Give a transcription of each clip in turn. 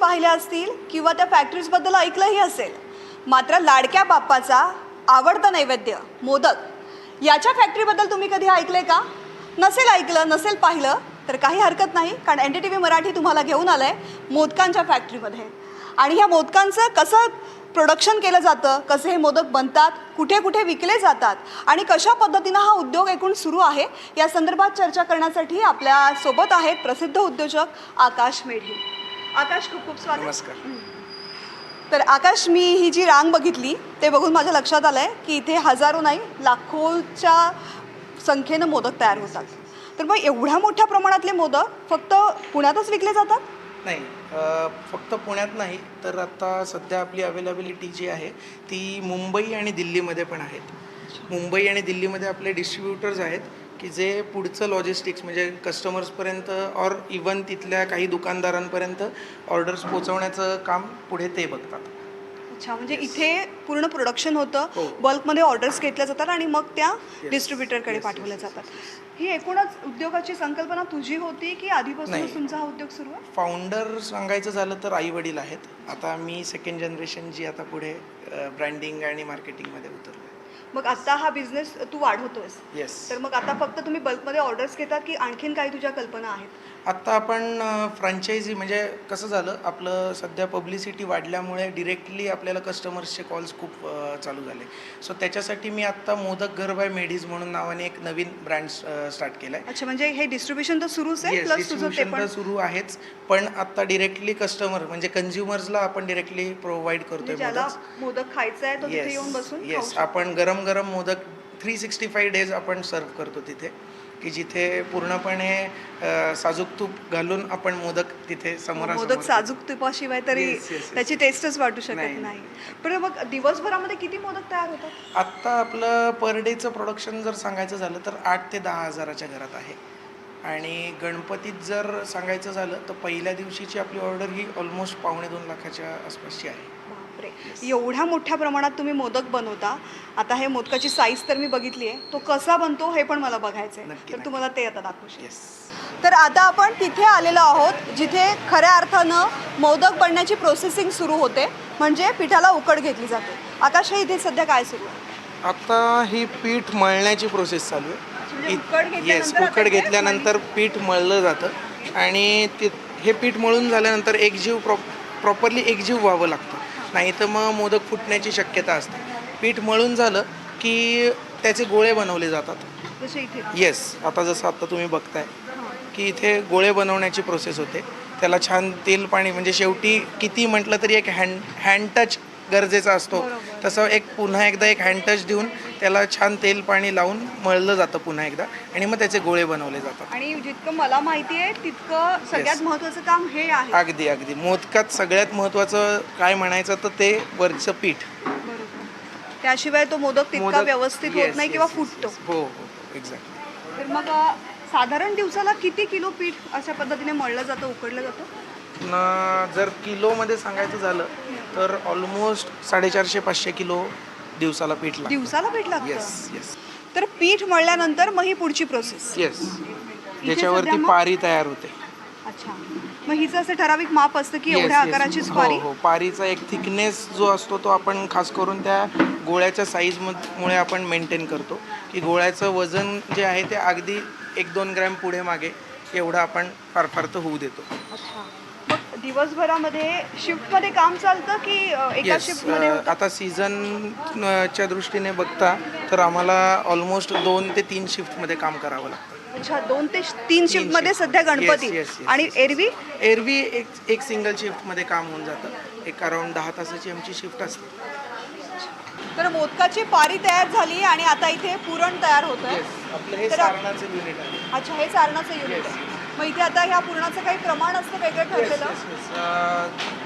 पाहिल्या असतील किंवा त्या फॅक्टरीजबद्दल ऐकलंही असेल, मात्र लाडक्या बाप्पाचा आवडता नैवेद्य मोदक याच्या फॅक्टरीबद्दल तुम्ही कधी ऐकले का? नसेल ऐकलं, नसेल पाहिलं तर काही हरकत नाही, कारण NDTV मराठी तुम्हाला घेऊन आलं आहे मोदकांच्या फॅक्टरीमध्ये. आणि ह्या मोदकांचं कसं प्रोडक्शन केलं जातं, कसे हे मोदक बनतात, कुठे कुठे विकले जातात आणि कशा पद्धतीनं हा उद्योग एकूण सुरू आहे या संदर्भात चर्चा करण्यासाठी आपल्यासोबत आहेत प्रसिद्ध उद्योजक आकाश मेढे. आकाश, खूप खूप स्वागत. नमस्कार. तर आकाश, मी ही जी रांग बघितली ते बघून माझ्या लक्षात आलं आहे की इथे हजारो नाही लाखोच्या संख्येनं मोदक तयार होतात. तर मग एवढ्या मोठ्या प्रमाणातले मोदक फक्त पुण्यातच विकले जातात? नाही, फक्त पुण्यात नाही तर आता सध्या आपली अवेलेबिलिटी जी आहे ती मुंबई आणि दिल्लीमध्ये पण आहेत. मुंबई आणि दिल्लीमध्ये आपले डिस्ट्रीब्युटर्स आहेत की जे पुढचं लॉजिस्टिक्स म्हणजे कस्टमर्सपर्यंत ऑर इवन तिथल्या काही दुकानदारांपर्यंत ऑर्डर्स पोहोचवण्याचं काम पुढे ते बघतात. अच्छा, म्हणजे इथे पूर्ण प्रोडक्शन होतं, हो. बल्कमध्ये ऑर्डर्स घेतल्या जातात आणि मग त्या डिस्ट्रीब्युटरकडे पाठवल्या जातात. ही एकूणच उद्योगाची संकल्पना तुझी होती की आधीपासूनच तुमचा हा उद्योग सुरू आहे? फाउंडर सांगायचं झालं तर आई वडील आहेत. आता मी सेकंड जनरेशन जी आता पुढे ब्रँडिंग आणि मार्केटिंगमध्ये उतरलो. मग आता हा बिझनेस तू वाढवतोयस, येस. तर मग आता फक्त तुम्ही बल्कमध्ये ऑर्डर्स घेतात की आणखीन काही तुझ्या कल्पना आहेत? आत्ता आपण फ्रँचायझी म्हणजे कसं झालं, आपलं सध्या पब्लिसिटी वाढल्यामुळे डिरेक्टली आपल्याला कस्टमर्सचे कॉल्स खूप चालू झाले. सो त्याच्यासाठी मी आत्ता मोदक घर बाय मेडीज म्हणून नावाने एक नवीन ब्रँड स्टार्ट केला आहे. अच्छा, म्हणजे हे डिस्ट्रीब्युशन तर सुरूच आहे, प्लस तुझं ते डिस्ट्रीब्युशन पण तर सुरू आहेच, पण आत्ता डिरेक्टली कस्टमर म्हणजे कन्झ्युमर्सला आपण डिरेक्टली प्रोव्हाइड करतोय ज्याला मोदक. मोदक खायचा आहे तो तिथे येऊन बसून खाऊ येस, शकतो. आपण गरम गरम मोदक 365 डेज आपण सर्व करतो तिथे, की जिथे पूर्णपणे साजूक तूप घालून आपण मोदक तिथे समोरासमोर. मोदक साजूक तुपाशिवाय तरी Yes, yes, yes. त्याची टेस्टच वाटू शकत नाही. नाही. पण मग दिवसभरामध्ये किती मोदक तयार होतात? आत्ता आपलं पर डेचं प्रोडक्शन जर सांगायचं झालं तर 8 ते 10 हजाराच्या घरात आहे. आणि गणपतीत जर सांगायचं झालं तर पहिल्या दिवशीची आपली ऑर्डर ही ऑलमोस्ट 1.5-2 लाखाच्या आसपासची आहे. बापरे, एवढ्या मोठ्या प्रमाणात तुम्ही मोदक बनवता. आता हे मोदकाची साईज तर मी बघितली आहे, तो कसा बनतो हे पण मला बघायचं आहे, नक्की, तर तुम्हाला ते आता दाखवशील. येस. तर आता आपण तिथे आलेलो आहोत जिथे खऱ्या अर्थानं मोदक बनण्याची प्रोसेसिंग सुरू होते, म्हणजे पिठाला उकड घेतली जाते. आकाश, हे इथे सध्या काय सुरू आहे? आता ही पीठ मळण्याची प्रोसेस चालू आहे. म्हणजे उकड घेतल्यानंतर येस, आता उकड हे घेतल्यानंतर पीठ मळलं जातं आणि हे पीठ मळून झाल्यानंतर एकजीव प्रॉपरली एकजीव व्हावं लागतं, नाही तर मग मोदक फुटण्याची शक्यता असते. पीठ मळून झालं की त्याचे गोळे बनवले जातात. जसे इथे येस, आता तुम्ही बघताय की इथे गोळे बनवण्याची प्रोसेस होते. त्याला छान तेल पाणी म्हणजे शेवटी किती म्हटलं तरी एक हँड टच गरजेचा असतो. बरोबर. तसं पुन्हा एकदा एक हँड टच देऊन त्याला छान तेल पाणी लावून मळलं जातं पुन्हा एकदा आणि मग त्याचे गोळे बनवले जातात. आणि जितकं मला माहिती आहे तितकं सगळ्यात महत्त्वाचं काम हे आहे. अगदी अगदी मोदकात सगळ्यात महत्त्वाचं काय म्हणायचं तर ते वरचं पीठ. बरोबर, त्याशिवाय तो मोदक तितका व्यवस्थित होत नाही किंवा फुटतो. हो हो, एक्झॅक्टली. तर मग साधारण दिवसाला किती किलो पीठ अशा पद्धतीने मळलं जातं, उकडलं जातं? जर किलोमध्ये सांगायचं झालं तर ऑलमोस्ट 450-500 किलो दिवसाला पीठ लागतं. दिवसाला पीठ लागतं? येस येस तर पीठ मळल्यानंतर मग ही पुढची प्रोसेस? येस, सध्या ज्याच्यावरती मग- पारी तयार होते. अच्छा, मग हिचं असं ठराविक माप असतं की Yes, एवढ्या yes. आकाराचीच हो पारी? हो, पारीचा एक थिकनेस जो असतो तो आपण खास करून त्या गोळ्याच्या साईजमुळे आपण मेंटेन करतो, की गोळ्याचं वजन जे आहे ते अगदी 1-2 ग्रॅम पुढे मागे एवढं आपण फार फार तर होऊ देतो. अच्छा, मग दिवसभरामध्ये शिफ्टमध्ये काम चालतं की एका येस, शिफ्टमध्ये होतं? आता सीझनच्या दृष्टीने बघता तर आम्हाला ऑलमोस्ट 2 ते 3 शिफ्टमध्ये काम करावं लागतं. अच्छा, 2 ते 3 शिफ्टमध्ये shift. सध्या गणपती. Yes, yes, yes, आणि yes. एरवी एक सिंगल शिफ्टमध्ये काम होऊन जातं. एक अराउंड 10 तासाची आमची शिफ्ट असते. तर मोदकाची पारी तयार झाली आणि आता इथे पुरण तयार होतं. येस, आपलं हे तर- सारणाचं युनिट आहे. अच्छा, हे सारणाचं युनिट Yes. आहे. मग इथे आता ह्या पुरणाचं काही प्रमाण असतं वेगळं ठरलेलं?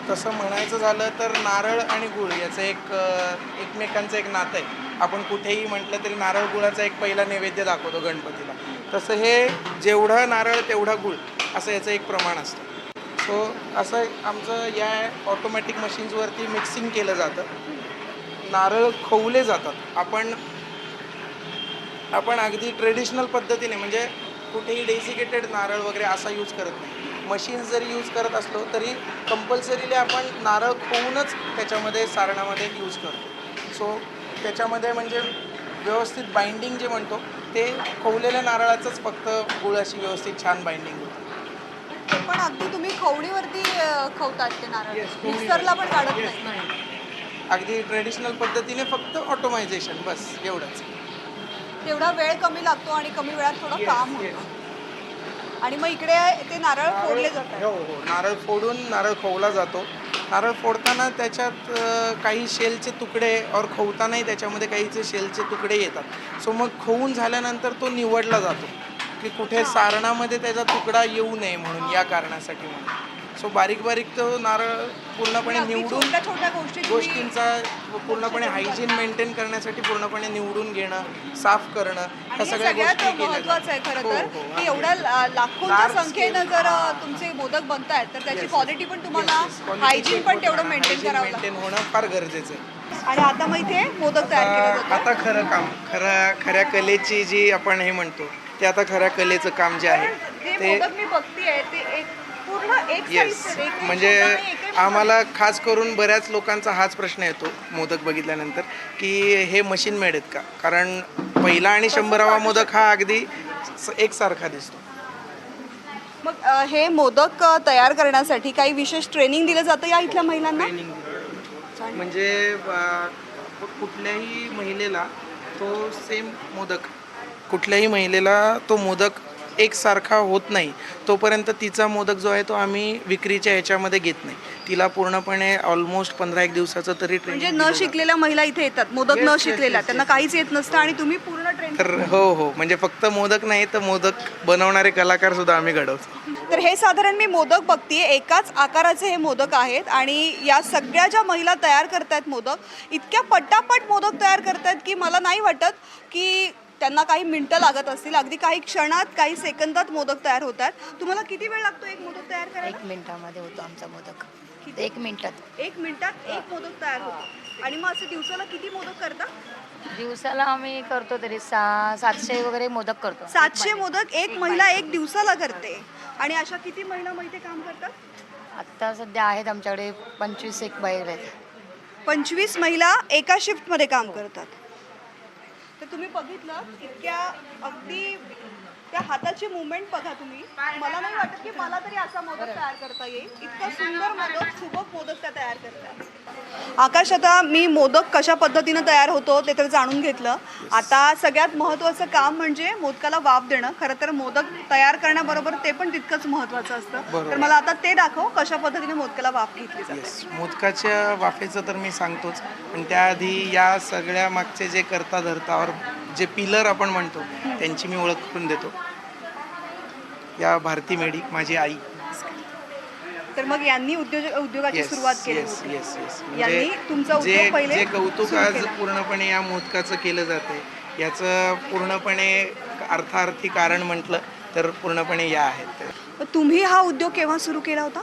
तसं म्हणायचं झालं तर नारळ आणि गुळ याचं एकमेकांचं एक नातं आहे. आपण कुठेही म्हटलं तरी नारळ गुळाचा एक पहिला नैवेद्य दाखवतो गणपतीला. तसं हे जेवढा नारळ तेवढा गुळ असं याचं एक प्रमाण असतं. सो असं आमचं या ऑटोमॅटिक मशीन्सवरती मिक्सिंग केलं जातं. नारळ खवले जातात. आपण अगदी ट्रेडिशनल पद्धतीने म्हणजे कुठेही डेसिकेटेड नारळ वगैरे असा यूज करत नाही. मशीन्स जरी यूज करत असलो तरी कंपल्सरीली आपण नारळ खोवूनच त्याच्यामध्ये सारणामध्ये यूज करतो. सो त्याच्यामध्ये म्हणजे व्यवस्थित बाइंडिंग जे म्हणतो ते खोवलेल्या नारळाचंच फक्त गुळाशी व्यवस्थित छान बाइंडिंग होतं. ते पण अगदी तुम्ही खवणीवरती खवतात ते नारळ, मिक्सरला पण काढत नाही. अगदी ट्रेडिशनल पद्धतीने फक्त ऑटोमायझेशन, बस एवढंच. तेवढा वेळ कमी लागतो आणि कमी वेळात थोडं काम होतं. आणि मग इकडे ते नारळ फोडले जातात. हो हो, नारळ फोडून नारळ खोवला जातो. नारळ फोडताना त्याच्यात काही शेलचे तुकडे और खवतानाही त्याच्यामध्ये काहीचे शेलचे तुकडे येतात. सो मग खोवून झाल्यानंतर तो निवडला जातो की कुठे सारणामध्ये त्याचा तुकडा येऊ नये म्हणून, या कारणासाठी म्हणून. सो बारीक बारीक तो नारळ पूर्णपणे निवडून छोट्या छोट्या गोष्टींचा पूर्णपणे हायजीन मेंटेन करण्यासाठी पूर्णपणे निवडून घेणं, साफ करणं, ह्या सगळ्या सगळ्यात गोष्टी केल्या महत्वाचं आहे खरं हो, तर हो, की एवढ्या लाखोंच्या Large संख्येनं scale. जर तुमचे मोदक बनतायत तर त्याची Yes, क्वालिटी पण तुम्हाला Quality हायजीन check पण होतं तेवढं ना, मेंटेन hygiene करावं maintain लागतं. होणं फार गरजेचं आहे. आणि आता मग इथे मोदक तयार केले जातात. आता खरं काम, खऱ्या कलेची जी आपण हे म्हणतो ते आता खऱ्या कलेचं काम जे आहे जे ते मोदक मी बघतीये ते एक पूर्ण एक येस, size एक म्हणजे छोटा नाही, एक आम्हाला खास करून बऱ्याच लोकांचा हाच प्रश्न येतो मोदक बघितल्यानंतर की हे मशीन मेड आहेत का, कारण पहिला आणि 100वा मोदक हा अगदी एकसारखा दिसतो. मग हे मोदक तयार करण्यासाठी काही विशेष ट्रेनिंग दिलं जातं या इथल्या महिलांना? म्हणजे कुठल्याही महिलेला तो मोदक एकसारखा होत नाही तोपर्यंत तिचा मोदक जो आहे तो आम्ही विक्रीच्या ह्याच्यामध्ये घेत नाही. तिला पूर्णपणे ऑलमोस्ट 15-1 दिवसाचं तरी म्हणजे ट्रेनिंग न शिकलेल्या महिला इथे येतात, मोदक Yes, न yes, शिकलेल्या, yes, त्यांना yes. काहीच येत नसतं आणि तुम्ही पूर्ण ट्रेन. तर हो, म्हणजे फक्त मोदक नाही तर मोदक बनवणारे कलाकार सुद्धा आम्ही घडवतो. तर हे साधारण मी मोदक बघतीये, एकाच आकाराचे हे मोदक आहेत आणि या सगळ्या ज्या महिला तयार करतायत मोदक, इतक्या पटापट मोदक तयार करतायत की मला नाही वाटत की त्यांना काही मिनिटं लागत असतील. अगदी काही क्षणात, काही सेकंदात मोदक तयार होत आहेत. तुम्हाला किती वेळ लागतो एक मोदक तयार करायला? 1 मिनिटामध्ये होतो आमचा मोदक. 1 मिनिटात. 1 मिनिटात एक मोदक तयार होतो. आणि मग असे दिवसाला किती मोदक करता? दिवसाला आम्ही करतो तरी 700 वगैरे मोदक करतो. 700 मोदक एक महिला एक दिवसाला करते. आणि अशा किती महिला मग इथे काम करतात? आत्ता सध्या आहेत आमच्याकडे 25 एक बाहेर आहेत. 25 महिला एका शिफ्टमध्ये काम करतात. तर तुम्ही बघितलं इतक्या अगदी त्या हाताची मुवमेंट बघा तुम्ही. मला नाही वाटत की मला तरी असा मोदक तयार करता येईल. इतका सुंदर मोदक, सुबक मोदक त्या तयार करतात. आकाश, आता मी मोदक कशा पद्धतीनं तयार होतो ते तर जाणून घेतलं. आता सगळ्यात महत्त्वाचं काम म्हणजे मोदकाला वाफ देणं. खरं तर मोदक तयार करण्याबरोबर ते पण तितकंच महत्त्वाचं असतं. तर मला आता ते दाखव कशा पद्धतीने मोदकाला वाफ घेतली जाते. येस, मोदकाच्या वाफेचं तर मी सांगतोच, पण त्याआधी या सगळ्या मागचे जे करता धरतावर जे पिलर आपण म्हणतो त्यांची मी ओळख करून देतो. या भारती मेडी माझी आई. तर मग यांनी उद्योगाची सुरुवात केली होती. येस येस, यांनी तुमचा उद्योग पहिले जे कौतुक सुरू आज केला. पूर्णपणे या मोदकाचं केलं जातंय याचं पूर्णपणे अर्थार्थी कारण म्हटलं तर पूर्णपणे या आहेत. मग तुम्ही हा उद्योग केव्हा सुरू केला होता?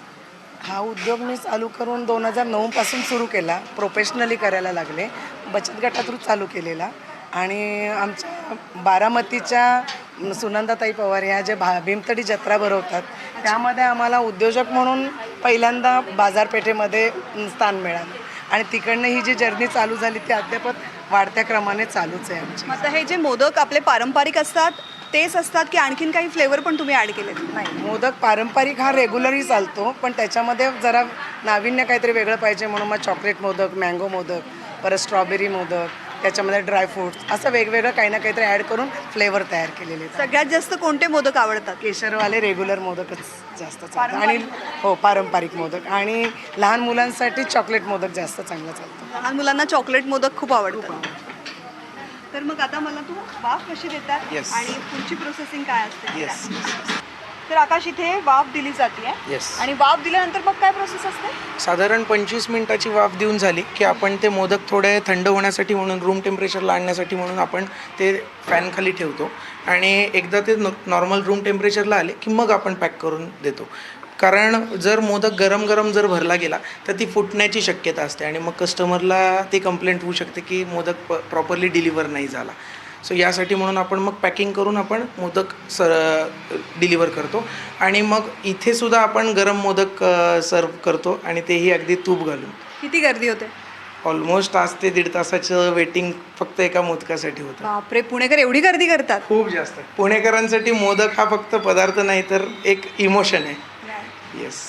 हा उद्योग मी चालू करून 2009 पासून सुरू केला. प्रोफेशनली करायला लागले. बचत गटा थ्रू चालू केलेला. आणि आमच्या बारामतीच्या सुनंदाताई पवार ह्या जे भीमतडी जत्रा भरवतात त्यामध्ये आम्हाला उद्योजक म्हणून पहिल्यांदा बाजारपेठेमध्ये स्थान मिळालं. आणि तिकडनं ही जी जर्नी चालू झाली ती अद्याप वाढत्या क्रमाने चालूच आहे आमची. मग आता हे जे मोदक आपले पारंपरिक असतात तेच असतात की आणखीन काही फ्लेवर पण तुम्ही ॲड केलेत? नाही, मोदक पारंपरिक हा रेग्युलरही चालतो, पण त्याच्यामध्ये जरा नाविन्य काहीतरी वेगळं पाहिजे म्हणून मग चॉकलेट मोदक, मँगो मोदक, परत स्ट्रॉबेरी मोदक, त्याच्यामध्ये ड्रायफ्रूट्स असं वेगवेगळं काही ना काहीतरी ॲड करून फ्लेवर तयार केलेले आहेत. सगळ्यात जास्त कोणते मोदक आवडतात? केशरवाले रेग्युलर मोदकच जास्त चालतात. आणि हो, पारंपरिक मोदक. आणि लहान मुलांसाठी चॉकलेट मोदक जास्त चांगला चालतो. लहान मुलांना चॉकलेट मोदक खूप आवडतात. तर मग आता मला तू वाफ कशी देतात Yes. आणि पुढची प्रोसेसिंग काय असते? येस तर आकाश, इथे वाफ दिली जाते येस. आणि वाफ दिल्यानंतर मग काय प्रोसेस असते? साधारण 25 मिनिटाची वाफ देऊन झाली की आपण ते मोदक थोडे थंड होण्यासाठी म्हणून, रूम टेम्परेचरला आणण्यासाठी म्हणून आपण ते फॅन खाली ठेवतो. आणि एकदा ते नॉर्मल रूम टेम्परेचरला आले की मग आपण पॅक करून देतो. कारण जर मोदक गरम जर भरला गेला तर ती फुटण्याची शक्यता असते आणि मग कस्टमरला ती कंप्लेंट होऊ शकते की मोदक प्रॉपरली डिलिव्हर नाही झाला. सो यासाठी म्हणून आपण मग पॅकिंग करून आपण मोदक डिलिव्हर करतो आणि मग इथे सुद्धा आपण गरम मोदक सर्व करतो आणि तेही अगदी तूप घालून. किती गर्दी होते? ऑलमोस्ट तास ते 1.5 तासाचं वेटिंग फक्त एका मोदकासाठी होतं. बापरे, पुणेकर एवढी गर्दी करतात? खूप जास्त. पुणेकरांसाठी मोदक हा फक्त पदार्थ नाही तर एक इमोशन आहे. येस.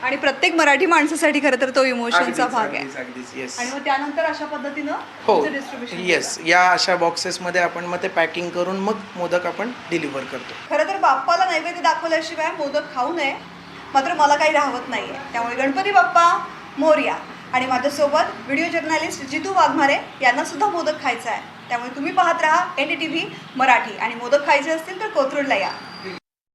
आणि प्रत्येक मराठी माणसासाठी खरं तर तो इमोशनचा भाग आहे. अगदीच येस. आणि मग त्यानंतर अशा पद्धतीनं हो डिस्ट्रीब्युशन. येस, या अशा बॉक्सेसमध्ये आपण मग ते पॅकिंग करून मग मोदक आपण डिलिव्हर करतो. खरं तर बाप्पाला नैवेद्य दाखवल्याशिवाय मोदक खाऊ नये, मात्र मला काही राहत नाही आहे. त्यामुळे गणपती बाप्पा मोरया. आणि माझ्यासोबत व्हिडिओ जर्नलिस्ट जितू वाघमारे यांना सुद्धा मोदक खायचा आहे. त्यामुळे तुम्ही पाहत राहा NDTV मराठी आणि मोदक खायचे असतील तर कोथरूडला या.